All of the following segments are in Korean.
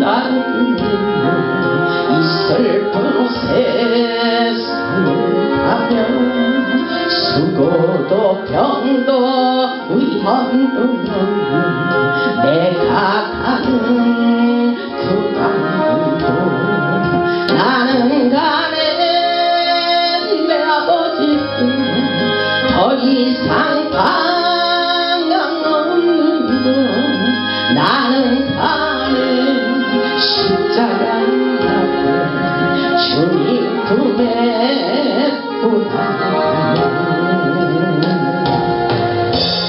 나는 이 슬픈 세상을 가면 수고도 병도 위험도 내가 가는 그 강도 나는 가네 내 아버지 더 이상 방황 없는 것 나는 가네 십자가 앞에 주님 품에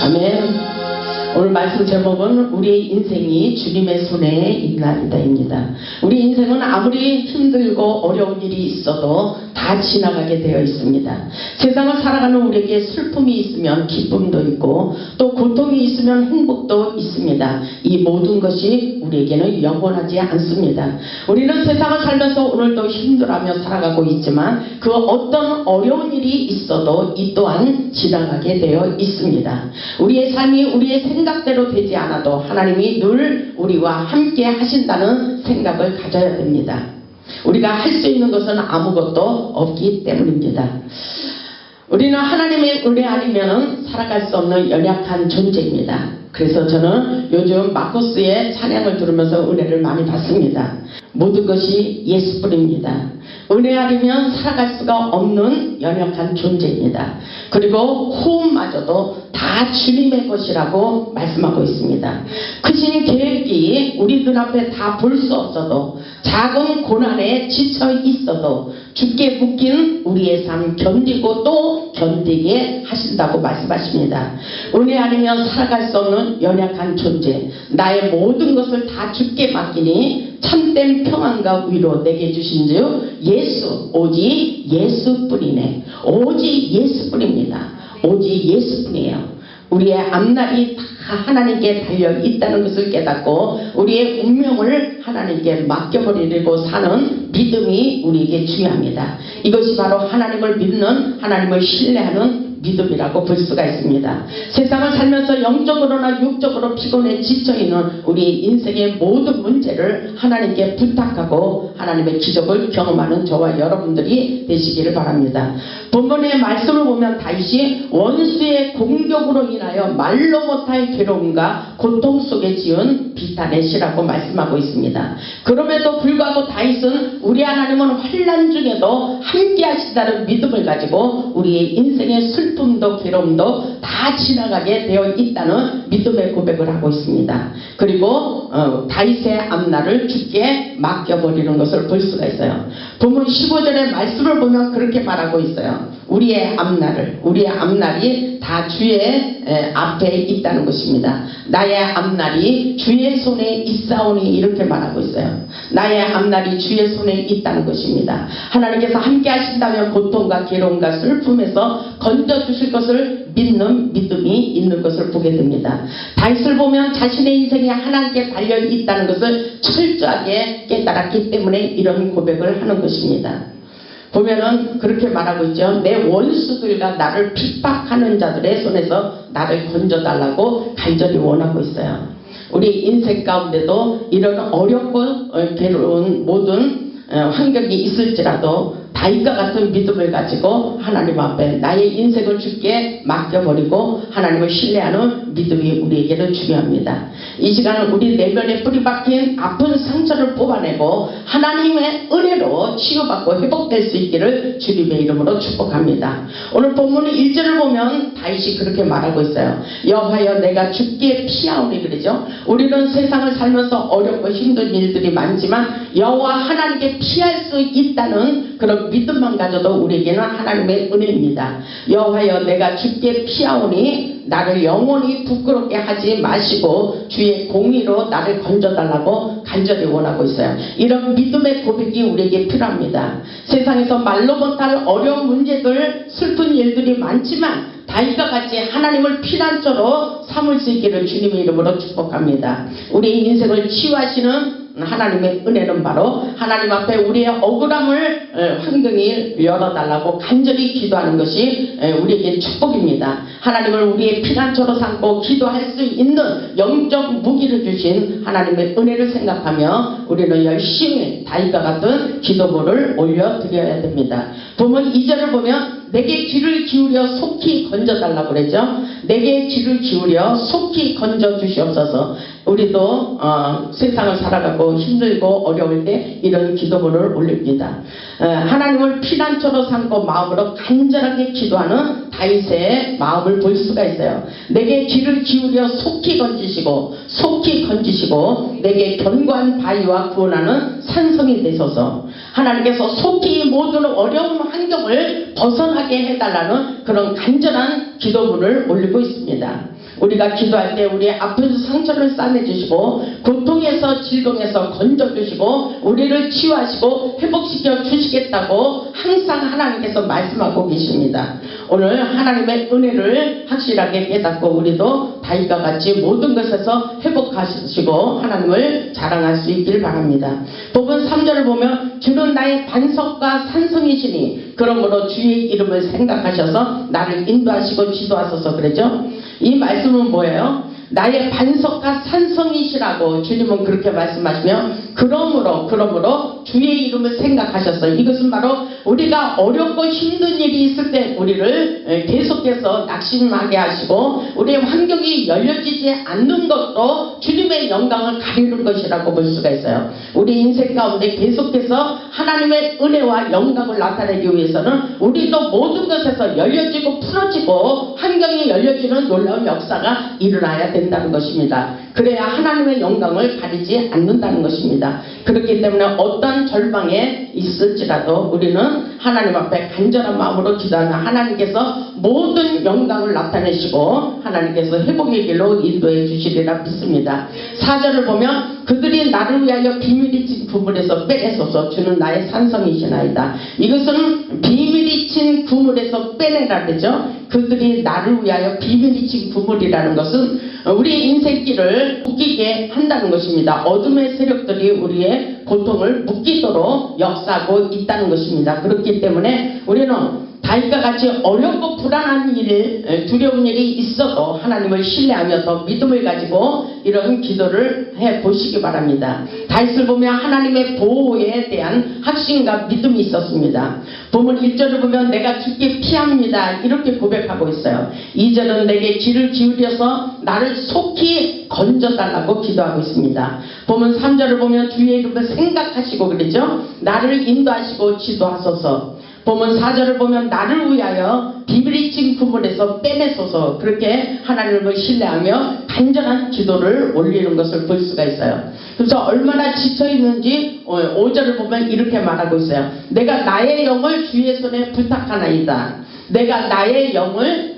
아멘. 오늘 말씀 제목은 우리의 인생이 주님의 손에 있나이다입니다. 우리 인생은 아무리 힘들고 어려운 일이 있어도 다 지나가게 되어 있습니다. 세상을 살아가는 우리에게 슬픔이 있으면 기쁨도 있고 또 고통이 있으면 행복도 있습니다. 이 모든 것이 우리에게는 영원하지 않습니다. 우리는 세상을 살면서 오늘도 힘들어하며 살아가고 있지만 그 어떤 어려운 일이 있어도 이 또한 지나가게 되어 있습니다. 우리의 삶이 우리의 생각대로 되지 않아도 하나님이 늘 우리와 함께 하신다는 생각을 가져야 됩니다. 우리가 할 수 있는 것은 아무것도 없기 때문입니다. 우리는 하나님의 은혜 아니면 살아갈 수 없는 연약한 존재입니다. 그래서 저는 요즘 마코스의 찬양을 들으면서 은혜를 많이 받습니다. 모든 것이 예수뿐입니다. 은혜 아니면 살아갈 수가 없는 연약한 존재입니다. 그리고 호흡마저도 다 주님의 것이라고 말씀하고 있습니다. 크신 계획이 우리 눈앞에 다 볼 수 없어도 작은 고난에 지쳐 있어도 죽게 묶인 우리의 삶 견디고 또 견디게 하신다고 말씀하십니다. 은혜 아니면 살아갈 수 없는 연약한 존재 나의 모든 것을 다 주께 맡기니 참된 평안과 위로 내게 주신 주 예수 오직 예수뿐이네. 오직 예수뿐입니다. 오직 예수뿐이에요. 우리의 앞날이 다 하나님께 달려 있다는 것을 깨닫고 우리의 운명을 하나님께 맡겨버리려고 사는 믿음이 우리에게 중요합니다. 이것이 바로 하나님을 믿는 하나님을 신뢰하는 믿음이라고 볼 수가 있습니다. 세상을 살면서 영적으로나 육적으로 피곤해 지쳐있는 우리 인생의 모든 문제를 하나님께 부탁하고 하나님의 기적을 경험하는 저와 여러분들이 되시기를 바랍니다. 본문의 말씀을 보면 다윗이 원수의 공격으로 인하여 말로 못할 괴로움과 고통 속에 지은 비탄의 시라고 말씀하고 있습니다. 그럼에도 불구하고 다윗은 우리 하나님은 환난 중에도 함께 하신다는 믿음을 가지고 우리의 인생의 슬픔도 괴로움도 다 지나가게 되어 있다는 믿음의 고백을 하고 있습니다. 그리고 다윗의 앞날을 주께 맡겨버리는 것을 볼 수가 있어요. 본문 15절의 말씀을 보면 그렇게 말하고 있어요. 우리의 앞날이 다 주의 앞에 있다는 것입니다. 나의 앞날이 주의 손에 있사오니 이렇게 말하고 있어요. 나의 앞날이 주의 손에 있다는 것입니다. 하나님께서 함께 하신다면 고통과 괴로움과 슬픔에서 건져주실 것을 믿는 믿음이 있는 것을 보게 됩니다. 다윗을 보면 자신의 인생이 하나님께 달려 있다는 것을 철저하게 깨달았기 때문에 이런 고백을 하는 것입니다. 보면은 그렇게 말하고 있죠. 내 원수들과 나를 핍박하는 자들의 손에서 나를 건져달라고 간절히 원하고 있어요. 우리 인생 가운데도 이런 어렵고 괴로운 모든 환경이 있을지라도 다윗과 같은 믿음을 가지고 하나님 앞에 나의 인생을 주께 맡겨버리고 하나님을 신뢰하는 믿음이 우리에게는 중요합니다. 이 시간은 우리 내면에 뿌리박힌 아픈 상처를 뽑아내고 하나님의 은혜로 치유받고 회복될 수 있기를 주님의 이름으로 축복합니다. 오늘 본문 1절을 보면 다윗이 그렇게 말하고 있어요. 여호와여 내가 주께 피하오니 그러죠. 우리는 세상을 살면서 어렵고 힘든 일들이 많지만 여호와 하나님께 피할 수 있다는 그런 믿음만 가져도 우리에게는 하나님의 은혜입니다. 여호와여 내가 주께 피하오니 나를 영원히 부끄럽게 하지 마시고 주의 공의로 나를 건져달라고 간절히 원하고 있어요. 이런 믿음의 고백이 우리에게 필요합니다. 세상에서 말로 못할 어려운 문제들 슬픈 일들이 많지만 다윗과 같이 하나님을 피난처로 삼을 수 있기를 주님의 이름으로 축복합니다. 우리 인생을 치유하시는 하나님의 은혜는 바로 하나님 앞에 우리의 억울함을 환경이 열어달라고 간절히 기도하는 것이 우리에게 축복입니다. 하나님을 우리의 피난처로 삼고 기도할 수 있는 영적 무기를 주신 하나님의 은혜를 생각하며 우리는 열심히 다윗과 같은 기도문을 올려드려야 됩니다. 보면 2절을 보면 내게 귀를 기울여 속히 건져달라고 그랬죠. 내게 귀를 기울여 속히 건져 주시옵소서. 우리도 세상을 살아가고 힘들고 어려울 때 이런 기도문을 올립니다. 하나님을 피난처로 삼고 마음으로 간절하게 기도하는 다윗의 마음을 볼 수가 있어요. 내게 귀를 기울여 속히 건지시고 내게 견고한 바위와 구원하는 산성이 되소서. 하나님께서 속히 모든 어려운 환경을 벗어나게 해달라는 그런 간절한 기도문을 올리고 있습니다. 우리가 기도할 때 우리의 아픈 상처를 싸매주시고 고통에서 질병에서 건져주시고 우리를 치유하시고 회복시켜 주시겠다고 항상 하나님께서 말씀하고 계십니다. 오늘 하나님의 은혜를 확실하게 깨닫고 우리도 다윗과 같이 모든 것에서 회복하시고 하나님을 자랑할 수 있길 바랍니다. 본문 3절을 보면 주는 나의 반석과 산성이시니 그러므로 주의 이름을 생각하셔서 나를 인도하시고 지도하소서 그러죠. 이 말씀은 뭐예요? 나의 반석과 산성이시라고 주님은 그렇게 말씀하시며 그러므로 주의 이름을 생각하셨어요. 이것은 바로 우리가 어렵고 힘든 일이 있을 때 우리를 계속해서 낙심하게 하시고 우리의 환경이 열려지지 않는 것도 주님의 영광을 가리는 것이라고 볼 수가 있어요. 우리 인생 가운데 계속해서 하나님의 은혜와 영광을 나타내기 위해서는 우리도 모든 것에서 열려지고 풀어지고 환경이 열려지는 놀라운 역사가 일어나야 된다는 것입니다. 그래야 하나님의 영광을 가리지 않는다는 것입니다. 그렇기 때문에 어떤 절망에 있을지라도 우리는 하나님 앞에 간절한 마음으로 기도하면 하나님께서 모든 영광을 나타내시고 하나님께서 회복의 길로 인도해 주시리라 믿습니다. 4절을 보면 그들이 나를 위하여 비밀이 친 구물에서 빼내소서. 주는 나의 산성이시나이다. 이것은 비밀이 친 구물에서 빼내라 그러죠. 그들이 나를 위하여 비밀이 친 구물이라는 것은 우리 인생길을 묶이게 한다는 것입니다. 어둠의 세력들이 우리의 고통을 묶이도록 역사하고 있다는 것입니다. 그렇기 때문에 우리는 다윗과 같이 어렵고 불안한 일, 두려운 일이 있어도 하나님을 신뢰하며 더 믿음을 가지고 이런 기도를 해보시기 바랍니다. 다윗을 보면 하나님의 보호에 대한 확신과 믿음이 있었습니다. 본문 1절을 보면 내가 주께 피합니다 이렇게 고백하고 있어요. 2절은 내게 귀를 기울여서 나를 속히 건져달라고 기도하고 있습니다. 본문 3절을 보면 주의 이름을 생각하시고 그러죠. 나를 인도하시고 지도하소서. 본문 4절을 보면 나를 위하여 비밀이 친 구물에서 빼내소서. 그렇게 하나님을 신뢰하며 간절한 기도를 올리는 것을 볼 수가 있어요. 그래서 얼마나 지쳐있는지 5절을 보면 이렇게 말하고 있어요. 내가 나의 영을 주의 손에 부탁하나이다. 내가 나의 영을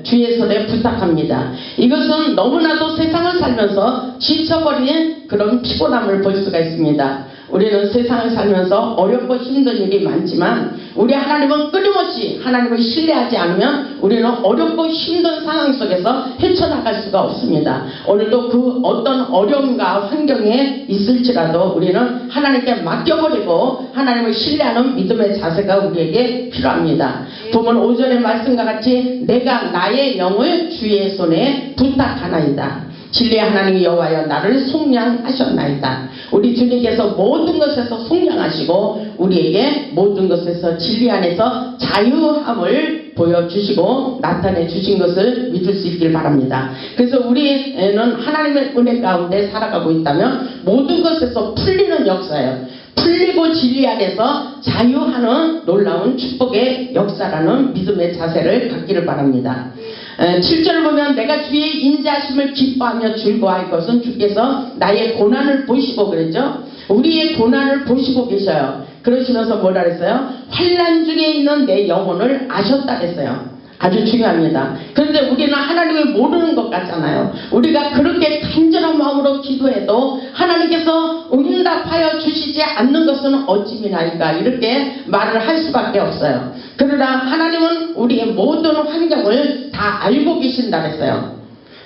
주의 손에 부탁합니다. 이것은 너무나도 세상을 살면서 지쳐버린 그런 피곤함을 볼 수가 있습니다. 우리는 세상을 살면서 어렵고 힘든 일이 많지만 우리 하나님은 끊임없이 하나님을 신뢰하지 않으면 우리는 어렵고 힘든 상황 속에서 헤쳐나갈 수가 없습니다. 오늘도 그 어떤 어려움과 환경에 있을지라도 우리는 하나님께 맡겨버리고 하나님을 신뢰하는 믿음의 자세가 우리에게 필요합니다. 보면 5절의 말씀과 같이 내가 나의 영을 주의 손에 부탁하나이다. 진리의 하나님 여호와여 나를 속량하셨나이다. 우리 주님께서 모든 것에서 속량하시고 우리에게 모든 것에서 진리 안에서 자유함을 보여주시고 나타내 주신 것을 믿을 수 있길 바랍니다. 그래서 우리는 하나님의 은혜 가운데 살아가고 있다면 모든 것에서 풀리는 역사예요. 풀리고 진리 안에서 자유하는 놀라운 축복의 역사라는 믿음의 자세를 갖기를 바랍니다. 7절을 보면 내가 주의 인자하심을 기뻐하며 즐거워할 것은 주께서 나의 고난을 보시고 그랬죠. 우리의 고난을 보시고 계셔요. 그러시면서 뭐라 그랬어요? 환난 중에 있는 내 영혼을 아셨다 그랬어요. 아주 중요합니다. 그런데 우리는 하나님을 모르는 것 같잖아요. 우리가 그렇게 간절한 마음으로 기도해도 하나님께서 응답하여 주시지 않는 것은 어찌미나이까 이렇게 말을 할 수밖에 없어요. 그러나 하나님은 우리의 모든 환경을 다 알고 계신다 그랬어요.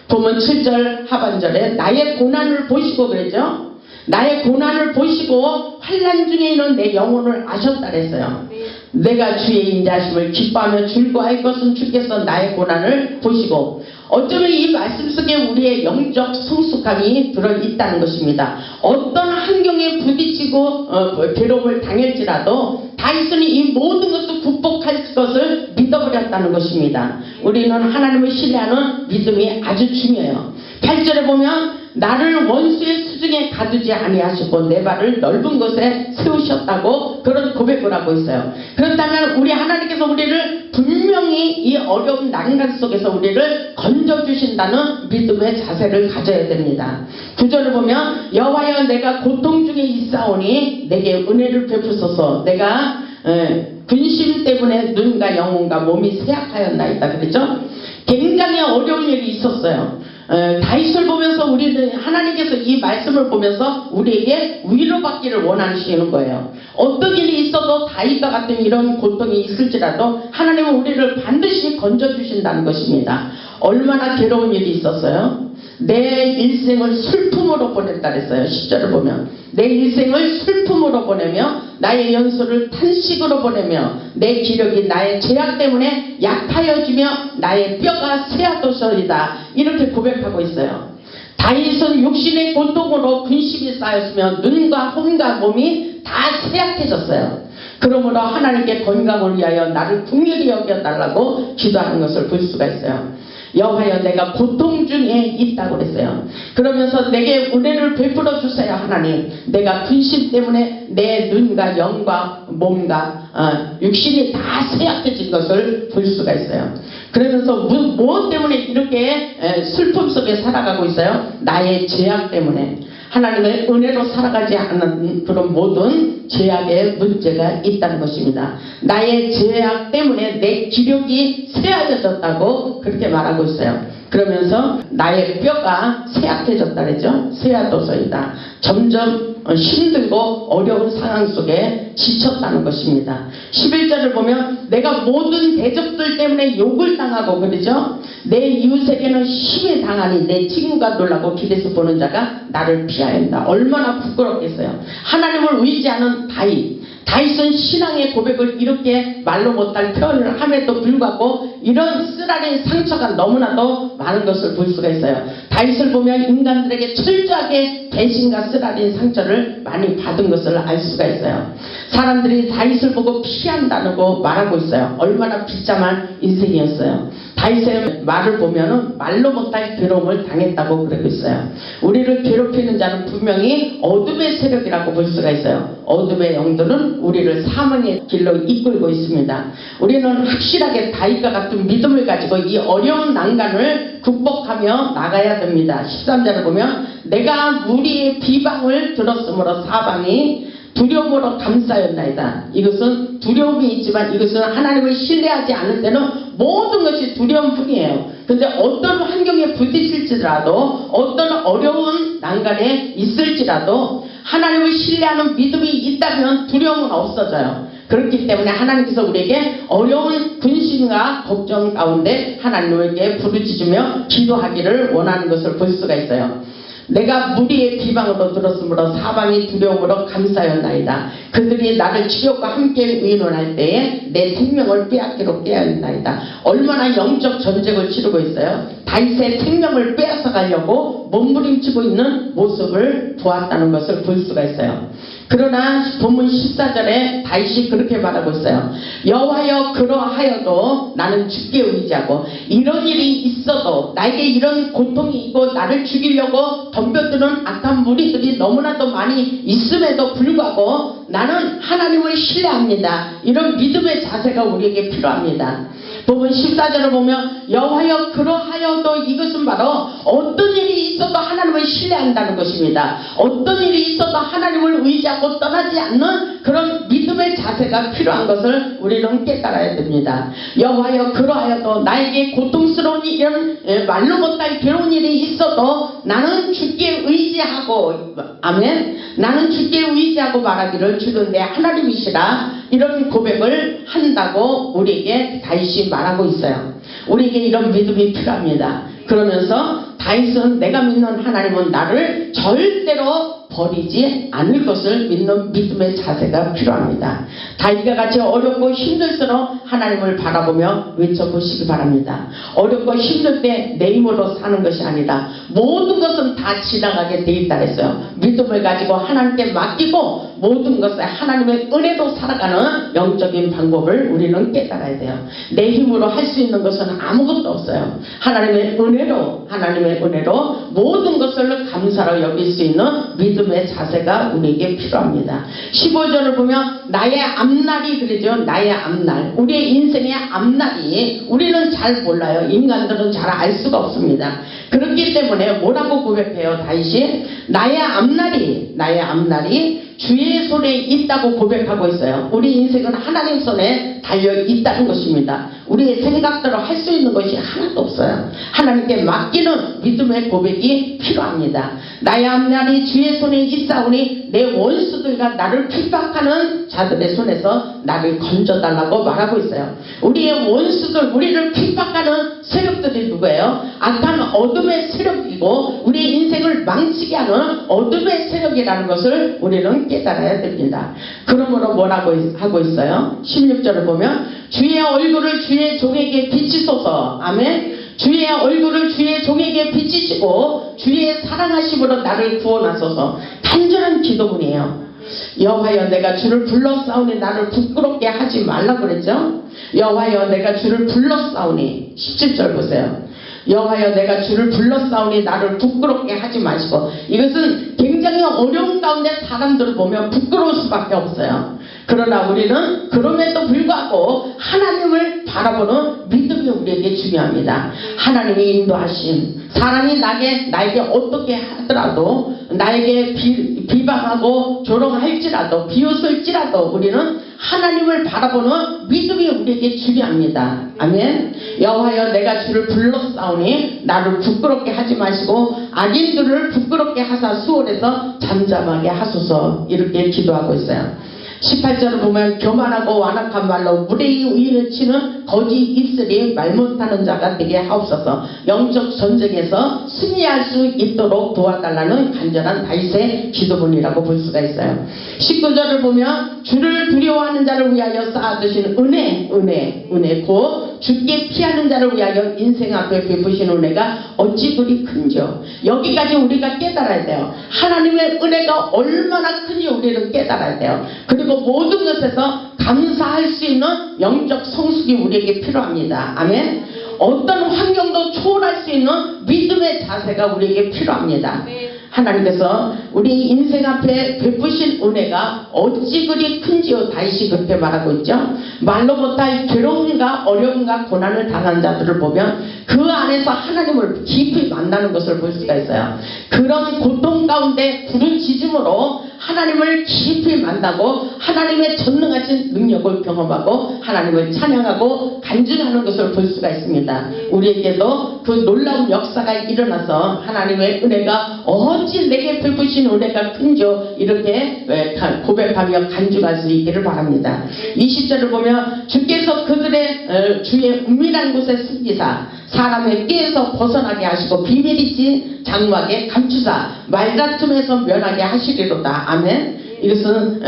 보면 7절 하반절에 나의 고난을 보시고 그랬죠. 나의 고난을 보시고 환난 중에 있는 내 영혼을 아셨다 그랬어요. 내가 주의 인자심을 기뻐하며 즐거워할 것은 주께서 나의 고난을 보시고, 어쩌면 이 말씀 속에 우리의 영적 성숙함이 들어있다는 것입니다. 어떤 환경에 부딪히고 괴로움을 당할지라도 다윗은 이 모든 것을 극복할 것을 믿어버렸다는 것입니다. 우리는 하나님을 신뢰하는 믿음이 아주 중요해요. 8절에 보면 나를 원수의 수중에 가두지 아니하시고 내 발을 넓은 곳에 세우셨다고 그런 고백을 하고 있어요. 그렇다면 우리 하나님께서 우리를 분명히 이 어려운 난간 속에서 우리를 건져주신다는 믿음의 자세를 가져야 됩니다. 9절을 보면 여호와여 내가 고통 중에 있사오니 내게 은혜를 베푸소서. 내가 근심 때문에 눈과 영혼과 몸이 쇠약하였나이다 그랬죠. 굉장히 어려운 일이 있었어요. 다윗을 보면서 우리는 하나님께서 이 말씀을 보면서 우리에게 위로받기를 원하시는 거예요. 어떤 일이 있어도 다윗과 같은 이런 고통이 있을지라도 하나님은 우리를 반드시 건져주신다는 것입니다. 얼마나 괴로운 일이 있었어요? 내 일생을 슬픔으로 보냈다 그랬어요. 10절을 보면 내 일생을 슬픔으로 보내며 나의 연소를 탄식으로 보내며 내 기력이 나의 죄악 때문에 약하여지며 나의 뼈가 쇠하도소이다 이렇게 고백하고 있어요. 다윗은 육신의 고통으로 근심이 쌓였으며 눈과 혼과 몸이 다 쇠약해졌어요. 그러므로 하나님께 건강을 위하여 나를 긍휼히 여겨달라고 기도하는 것을 볼 수가 있어요. 여호와여 내가 고통 중에 있다고 그랬어요. 그러면서 내게 은혜를 베풀어 주세요 하나님. 내가 근심 때문에 내 눈과 영과 몸과 육신이 다 쇠약해진 것을 볼 수가 있어요. 그러면서 무엇 때문에 이렇게 슬픔 속에 살아가고 있어요? 나의 죄악 때문에. 하나님의 은혜로 살아가지 않은 그런 모든 죄악의 문제가 있다는 것입니다. 나의 죄악 때문에 내 기력이 쇠하여졌다고 그렇게 말하고 있어요. 그러면서 나의 뼈가 쇠약해졌다 그랬죠. 쇠하도소이다. 점점 힘들고 어려운 상황 속에 지쳤다는 것입니다. 11절을 보면 내가 모든 대적들 때문에 욕을 당하고 그러죠. 내 이웃에게는 힘이 당하니 내 친구가 놀라고 길에서 보는 자가 나를 피하였다. 얼마나 부끄럽겠어요. 하나님을 의지하는 다윗은 신앙의 고백을 이렇게 말로 못할 표현을 함에도 불구하고 이런 쓰라린 상처가 너무나도 많은 것을 볼 수가 있어요. 다윗을 보면 인간들에게 철저하게 배신과 쓰라린 상처를 많이 받은 것을 알 수가 있어요. 사람들이 다윗을 보고 피한다고 말하고 있어요. 얼마나 비참한 인생이었어요. 다윗의 말을 보면 말로 못할 괴로움을 당했다고 그러고 있어요. 우리를 괴롭히는 자는 분명히 어둠의 세력이라고 볼 수가 있어요. 어둠의 영들은 우리를 사망의 길로 이끌고 있습니다. 우리는 확실하게 다윗과 같은 믿음을 가지고 이 어려운 난간을 극복하며 나가야 됩니다. 13절을 보면 내가 무리의 비방을 들었으므로 사방이 두려움으로 감싸였나이다. 이것은 두려움이 있지만 이것은 하나님을 신뢰하지 않을 때는 모든 것이 두려움뿐이에요. 근데 어떤 환경에 부딪힐지라도 어떤 어려운 난간에 있을지라도 하나님을 신뢰하는 믿음이 있다면 두려움은 없어져요. 그렇기 때문에 하나님께서 우리에게 어려운 근심과 걱정 가운데 하나님에게 부르짖으며 기도하기를 원하는 것을 볼 수가 있어요. 내가 무리의 비방으로 들었으므로 사방이 두려움으로 감싸였나이다. 그들이 나를 치욕과 함께 의논할 때에 내 생명을 빼앗기로 깨어있나이다. 얼마나 영적 전쟁을 치르고 있어요. 다윗의 생명을 빼앗아 가려고 몸부림치고 있는 모습을 보았다는 것을 볼 수가 있어요. 그러나 본문 14절에 다윗이 그렇게 말하고 있어요. 여호와여 그러하여도 나는 주께 의지하고 이런 일이 있어도 나에게 이런 고통이 있고 나를 죽이려고 덤벼드는 악한 무리들이 너무나도 많이 있음에도 불구하고 나는 하나님을 신뢰합니다. 이런 믿음의 자세가 우리에게 필요합니다. 본문 14절을 보면 여호와여 그러하여도 이것은 바로 어떤 일이 있어도 하나님을 신뢰한다는 것입니다. 어떤 일이 있어도 하나님을 의지하고 떠나지 않는 그런 믿음의 자세가 필요한 것을 우리는 깨달아야 됩니다. 여호와여 그러하여도 나에게 고통스러운 이런 말로 못할 괴로운 일이 있어도 나는 주께 의지하고 아멘. 나는 주께 의지하고 말하기를 주는 내 하나님이시라 이런 고백을 한다고 우리에게 다윗이 말하고 있어요. 우리에게 이런 믿음이 필요합니다. 그러면서 다윗은 내가 믿는 하나님은 나를 절대로 버리지 않을 것을 믿는 믿음의 자세가 필요합니다. 다윗과 같이 어렵고 힘들수록 하나님을 바라보며 외쳐보시기 바랍니다. 어렵고 힘들 때 내 힘으로 사는 것이 아니라 모든 것은 다 지나가게 돼 있다 했어요. 믿음을 가지고 하나님께 맡기고 모든 것을 하나님의 은혜로 살아가는 영적인 방법을 우리는 깨달아야 돼요. 내 힘으로 할 수 있는 것은 아무것도 없어요. 하나님의 은혜로 모든 것을 감사로 여길 수 있는 믿음의 자세가 우리에게 필요합니다. 15절을 보면 나의 앞날이 그러죠. 나의 앞날. 우리의 인생의 앞날이 우리는 잘 몰라요. 인간들은 잘 알 수가 없습니다. 그렇기 때문에 뭐라고 고백해요? 다윗이 나의 앞날이 주의 손에 있다고 고백하고 있어요. 우리 인생은 하나님 손에 달려 있다는 것입니다. 우리의 생각대로 할 수 있는 것이 하나도 없어요. 하나님께 맡기는 믿음의 고백이 필요합니다. 나의 앞날이 주의 손에 있사오니 내 원수들과 나를 핍박하는 자들의 손에서 나를 건져달라고 말하고 있어요. 우리의 원수들, 우리를 핍박하는 세력들이 누구예요? 악한 어둠의 세력이고 우리의 인생을 망치게 하는 어둠의 세력이라는 것을 우리는 깨달아야 됩니다. 그러므로 뭐라고 하고 있어요? 16절을 보면 주의 얼굴을 주의 종에게 비치소서. 아멘. 주의 얼굴을 주의 종에게 비치시고 주의 사랑하심으로 나를 구원하소서. 간절한 기도문이에요. 여호와여 내가 주를 불러싸우니 나를 부끄럽게 하지 말라 그랬죠. 여호와여 내가 주를 불러싸우니 17절 보세요. 여호와여 내가 주를 불러싸우니 나를 부끄럽게 하지 마시고. 이것은 굉장히 어려운 가운데 사람들을 보면 부끄러울 수밖에 없어요. 그러나 우리는 그럼에도 불구하고 하나님을 바라보는 믿음이 우리에게 중요합니다. 하나님의 인도하심. 사람이 나에게 어떻게 하더라도 나에게 비방하고 조롱할지라도 비웃을지라도 우리는 하나님을 바라보는 믿음이 우리에게 중요합니다. 아멘. 여호와여 내가 주를 불러싸우니 나를 부끄럽게 하지 마시고 악인들을 부끄럽게 하사 수월해서 잠잠하게 하소서. 이렇게 기도하고 있어요. 18절을 보면 교만하고 완악한 말로 무례히 의인을 치는 거짓 입술이 말 못하는 자가 되게 하옵소서. 영적 전쟁에서 승리할 수 있도록 도와달라는 간절한 다윗의 기도문이라고 볼 수가 있어요. 19절을 보면 주를 두려워하는 자를 위하여 쌓아두신 은혜 곧 죽게 피하는 자를 위하여 인생 앞에 베푸신 은혜가 어찌 그리 큰지요. 여기까지 우리가 깨달아야 돼요. 하나님의 은혜가 얼마나 큰지 우리는 깨달아야 돼요. 그리고 모든 것에서 감사할 수 있는 영적 성숙이 우리에게 필요합니다. 아멘. 어떤 환경도 초월할 수 있는 믿음의 자세가 우리에게 필요합니다. 하나님께서 우리 인생 앞에 베푸신 은혜가 어찌 그리 큰지요. 다윗이 그렇게 말하고 있죠. 말로 못할 괴로움과 어려움과 고난을 당한 자들을 보면 그 안에서 하나님을 깊이 만나는 것을 볼 수가 있어요. 그런 고통 가운데 부르짖음으로 하나님을 깊이 만나고 하나님의 전능하신 능력을 경험하고 하나님을 찬양하고 간증하는 것을 볼 수가 있습니다. 우리에게도 그 놀라운 역사가 일어나서 하나님의 은혜가 어찌 내게 베푸신 은혜가 큰지요. 이렇게 고백하며 간증할 수 있기를 바랍니다. 20절을 보면 주께서 그들의 주의 은밀한 곳에 숨기사 사람의 꾀에서 벗어나게 하시고 비밀이지 장막에 감추사 말다툼에서 면하게 하시리로다. 아멘. 이것은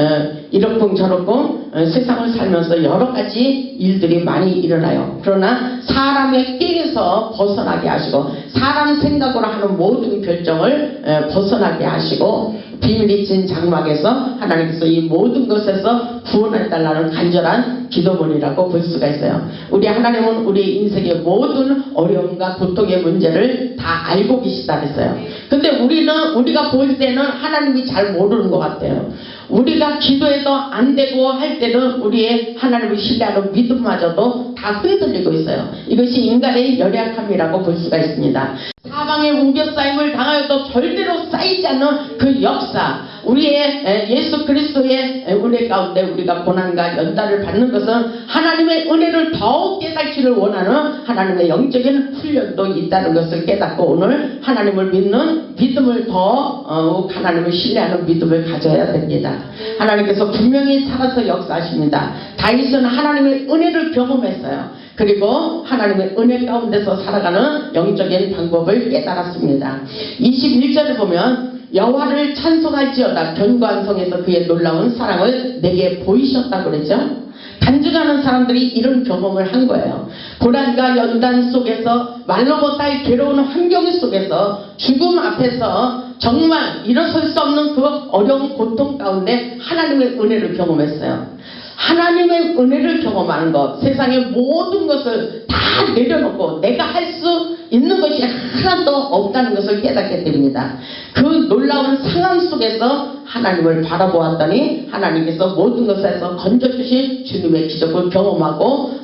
이렇고 저렇고 세상을 살면서 여러 가지 일들이 많이 일어나요. 그러나 사람의 꾀에서 벗어나게 하시고 사람 생각으로 하는 모든 결정을 벗어나게 하시고 비밀이 진 장막에서 하나님께서 이 모든 것에서 구원해달라는 간절한 기도문이라고 볼 수가 있어요. 우리 하나님은 우리 인생의 모든 어려움과 고통의 문제를 다 알고 계시다 그랬어요. 근데 우리가 볼 때는 하나님이 잘 모르는 것 같아요. 우리가 기도해도 안 되고 할 때는 우리의 하나님을 신뢰하는 믿음마저도 다 흔들리고 있어요. 이것이 인간의 연약함이라고 볼 수가 있습니다. 사방에 우겨싸임을 당하여도 절대로 쌓이지 않는 그 역사, 우리의 예수 그리스도의 은혜 가운데 우리가 고난과 연단을 받는 것은 하나님의 은혜를 더욱 깨닫기를 원하는 하나님의 영적인 훈련도 있다는 것을 깨닫고 오늘 하나님을 믿는 믿음을 더 하나님을 신뢰하는 믿음을 가져야 됩니다. 하나님께서 분명히 살아서 역사하십니다. 다윗은 하나님의 은혜를 경험했어요. 그리고 하나님의 은혜 가운데서 살아가는 영적인 방법을 깨달았습니다. 21절을 보면 여호와를 찬송할지어다. 견고한 성에서 그의 놀라운 사랑을 내게 보이셨다고 그러죠. 간증하는 사람들이 이런 경험을 한 거예요. 고난과 연단 속에서 말로 못할 괴로운 환경 속에서 죽음 앞에서 정말 일어설 수 없는 그 어려운 고통 가운데 하나님의 은혜를 경험했어요. 하나님의 은혜를 경험하는 것, 세상의 모든 것을 다 내려놓고 내가 할 수 있는 것이 하나도 없다는 것을 깨닫게 됩니다. 그 놀라운 상황 속에서 하나님을 바라보았더니 하나님께서 모든 것에서 건져주신 주님의 기적을 경험하고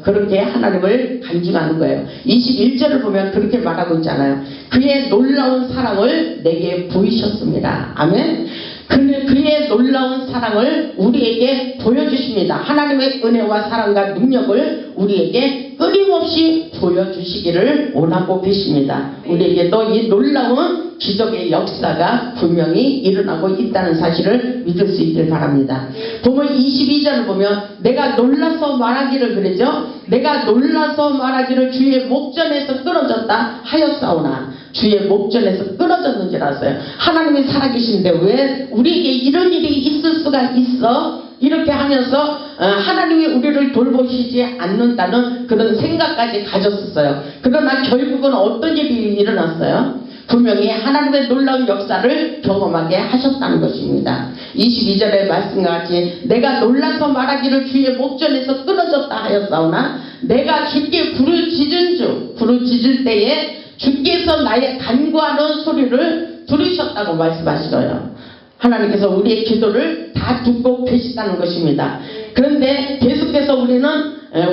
그렇게 하나님을 간증하는 거예요. 21절을 보면 그렇게 말하고 있잖아요. 그의 놀라운 사랑을 내게 보이셨습니다. 아멘. 그의 놀라운 사랑을 우리에게 보여주십니다. 하나님의 은혜와 사랑과 능력을 우리에게 끊임없이 보여주시기를 원하고 계십니다. 우리에게도 이 놀라운 기적의 역사가 분명히 일어나고 있다는 사실을 믿을 수 있길 바랍니다. 보면 22절을 보면 내가 놀라서 말하기를 그러죠. 내가 놀라서 말하기를 주의 목전에서 끊어졌다 하였사오나 주의 목전에서 끊어졌는 줄 알았어요. 하나님이 살아계신데 왜 우리에게 이런 일이 있을 수가 있어? 이렇게 하면서 하나님이 우리를 돌보시지 않는다는 그런 생각까지 가졌었어요. 그러나 결국은 어떤 일이 일어났어요? 분명히 하나님의 놀라운 역사를 경험하게 하셨다는 것입니다. 22절의 말씀과 같이 내가 놀라서 말하기를 주의 목전에서 끊어졌다 하였사오나 내가 주께 부르짖을 때에 주께서 나의 간구하는 소리를 들으셨다고 말씀하시어요. 하나님께서 우리의 기도를 다 듣고 계시다는 것입니다. 그런데 계속해서 우리는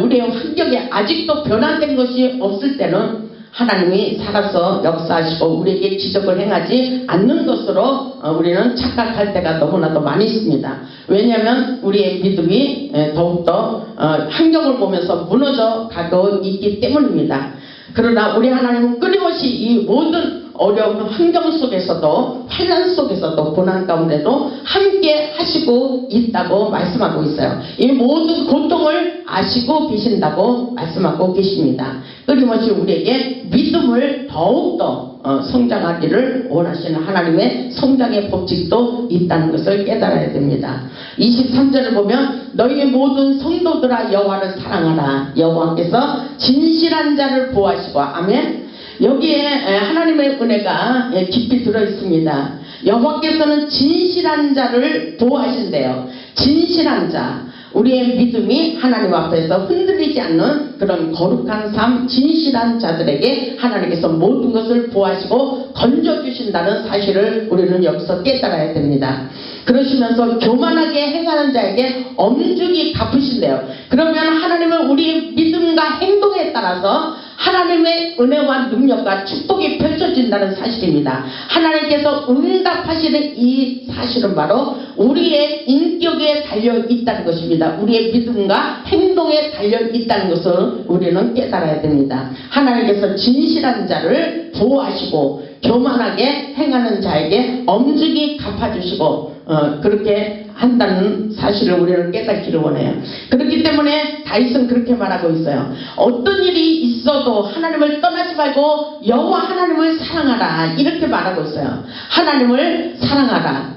우리의 환경에 아직도 변화된 것이 없을 때는 하나님이 살아서 역사하시고 우리에게 기적을 행하지 않는 것으로 우리는 착각할 때가 너무나도 많이 있습니다. 왜냐하면 우리의 믿음이 더욱더 환경을 보면서 무너져 가고 있기 때문입니다. 그러나 우리 하나님은 끊임없이 이 모든 어려운 환경 속에서도 환난 속에서도 고난 가운데도 함께 하시고 있다고 말씀하고 있어요. 이 모든 고통을 아시고 계신다고 말씀하고 계십니다. 끊임없이 우리에게 믿음을 더욱더 성장하기를 원하시는 하나님의 성장의 법칙도 있다는 것을 깨달아야 됩니다. 23절을 보면 너희의 모든 성도들아 여호와를 사랑하라. 여호와께서 진실한 자를 보호하시고 아멘. 여기에 하나님의 은혜가 깊이 들어있습니다. 여호와께서는 진실한 자를 보호하신대요. 진실한 자, 우리의 믿음이 하나님 앞에서 흔들리지 않는 그런 거룩한 삶, 진실한 자들에게 하나님께서 모든 것을 보호하시고 건져주신다는 사실을 우리는 여기서 깨달아야 됩니다. 그러시면서 교만하게 행하는 자에게 엄중히 갚으신대요. 그러면 하나님은 우리의 믿음과 행동에 따라서 하나님의 은혜와 능력과 축복이 펼쳐진다는 사실입니다. 하나님께서 응답하시는 이 사실은 바로 우리의 인격에 달려 있다는 것입니다. 우리의 믿음과 행동에 달려 있다는 것을 우리는 깨달아야 됩니다. 하나님께서 진실한 자를 보호하시고 교만하게 행하는 자에게 엄중히 갚아주시고 그렇게 한다는 사실을 우리는 깨닫기를 원해요. 그렇기 때문에 다윗은 그렇게 말하고 있어요. 어떤 일이 있어도 하나님을 떠나지 말고 여호와 하나님을 사랑하라 이렇게 말하고 있어요. 하나님을 사랑하라.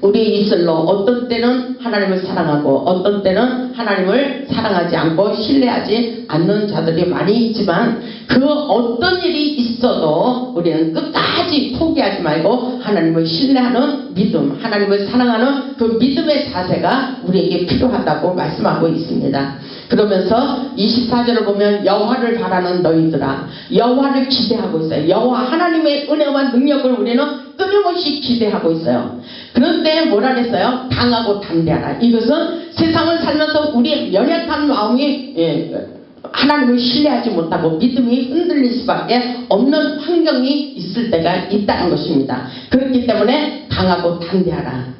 우리 이슬로 어떤 때는 하나님을 사랑하고 어떤 때는 하나님을 사랑하지 않고 신뢰하지 않는 자들이 많이 있지만 그 어떤 일이 있어도 우리는 끝까지 포기하지 말고 하나님을 신뢰하는 믿음, 하나님을 사랑하는 그 믿음의 자세가 우리에게 필요하다고 말씀하고 있습니다. 그러면서 24절을 보면 여호와를 바라는 너희들아, 여호와를 기대하고 있어요. 여호와 하나님의 은혜와 능력을 우리는 끊임없이 기대하고 있어요. 그런데 뭐라 그랬어요? 강하고 담대하라. 이것은 세상을 살면서 우리의 연약한 마음이 하나님을 신뢰하지 못하고 믿음이 흔들릴 수밖에 없는 환경이 있을 때가 있다는 것입니다. 그렇기 때문에 강하고 담대하라.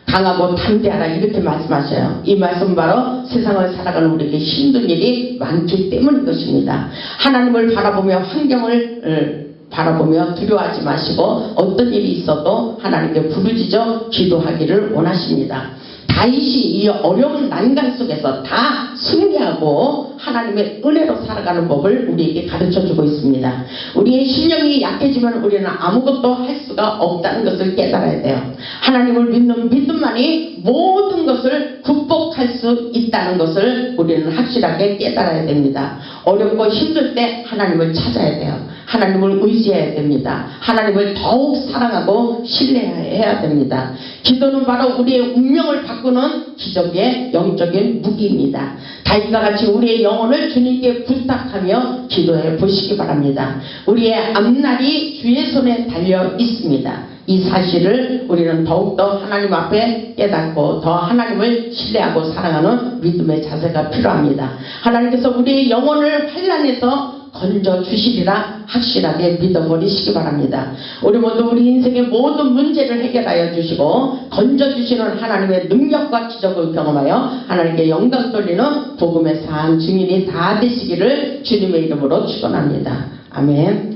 강하고 담대하라 이렇게 말씀하셔요. 이 말씀 바로 세상을 살아가는 우리에게 힘든 일이 많기 때문인 것입니다. 하나님을 바라보며 환경을 바라보며 두려워하지 마시고 어떤 일이 있어도 하나님께 부르짖어 기도하기를 원하십니다. 다윗이 이 어려운 난간 속에서 다 승리하고 하나님의 은혜로 살아가는 법을 우리에게 가르쳐주고 있습니다. 우리의 신령이 약해지면 우리는 아무것도 할 수가 없다는 것을 깨달아야 돼요. 하나님을 믿는 믿음만이 모든 것을 극복할 수 있다는 것을 우리는 확실하게 깨달아야 됩니다. 어렵고 힘들 때 하나님을 찾아야 돼요. 하나님을 의지해야 됩니다. 하나님을 더욱 사랑하고 신뢰해야 됩니다. 기도는 바로 우리의 운명을 바꾸는 기적의 영적인 무기입니다. 다윗과 같이 우리의 영혼을 주님께 부탁하며 기도해 보시기 바랍니다. 우리의 앞날이 주의 손에 달려 있습니다. 이 사실을 우리는 더욱더 하나님 앞에 깨닫고 더 하나님을 신뢰하고 사랑하는 믿음의 자세가 필요합니다. 하나님께서 우리의 영혼을 환난에서 건져주시리라 확실하게 믿어버리시기 바랍니다. 우리 모두 우리 인생의 모든 문제를 해결하여 주시고 건져주시는 하나님의 능력과 기적을 경험하여 하나님께 영광 돌리는 복음의 산 증인이 다 되시기를 주님의 이름으로 축원합니다. 아멘.